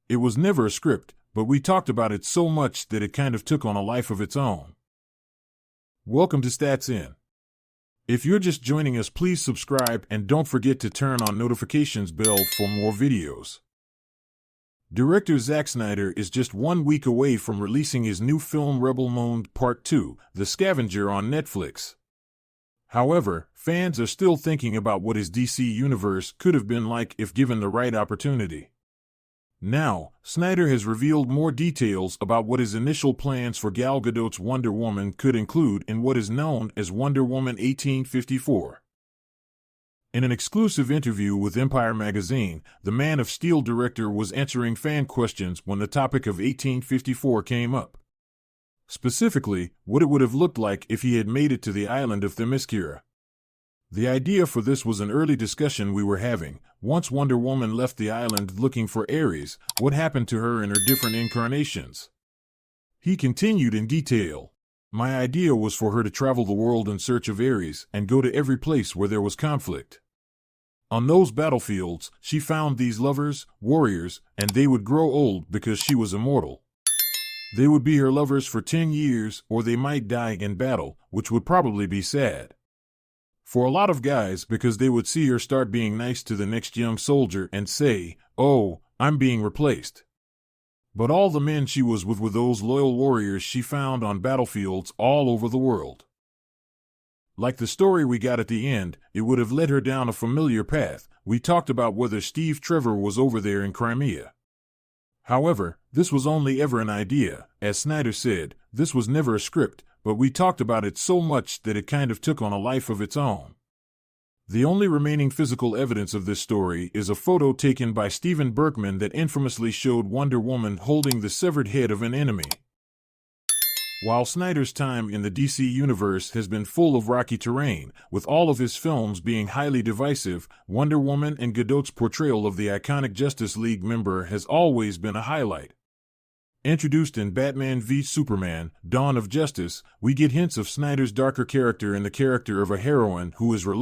It was never a script, but we talked about it so much that it kind of took on a life of its own. Welcome to Stats In. If you're just joining us, please subscribe and don't forget to turn on notifications bell for more videos. Director Zack Snyder is just 1 week away from releasing his new film Rebel Moon Part 2, The Scavenger, on Netflix. However, fans are still thinking about what his DC universe could have been like if given the right opportunity. Now, Snyder has revealed more details about what his initial plans for Gal Gadot's Wonder Woman could include in what is known as Wonder Woman 1854. In an exclusive interview with Empire magazine, the Man of Steel director was answering fan questions when the topic of 1854 came up. Specifically, what it would have looked like if he had made it to the island of Themyscira. The idea for this was an early discussion we were having. Once Wonder Woman left the island looking for Ares, what happened to her in her different incarnations? He continued in detail. My idea was for her to travel the world in search of Ares and go to every place where there was conflict. On those battlefields, she found these lovers, warriors, and they would grow old because she was immortal. They would be her lovers for 10 years, or they might die in battle, which would probably be sad. For a lot of guys, because they would see her start being nice to the next young soldier and say, "Oh, I'm being replaced." But all the men she was with were those loyal warriors she found on battlefields all over the world. Like the story we got at the end, it would have led her down a familiar path. We talked about whether Steve Trevor was over there in Crimea. However, this was only ever an idea. As Snyder said, this was never a script, but we talked about it so much that it kind of took on a life of its own. The only remaining physical evidence of this story is a photo taken by Steven Berkman that infamously showed Wonder Woman holding the severed head of an enemy. While Snyder's time in the DC universe has been full of rocky terrain, with all of his films being highly divisive, Wonder Woman and Gadot's portrayal of the iconic Justice League member has always been a highlight. Introduced in Batman v Superman, Dawn of Justice, we get hints of Snyder's darker character in the character of a heroine who is reluctant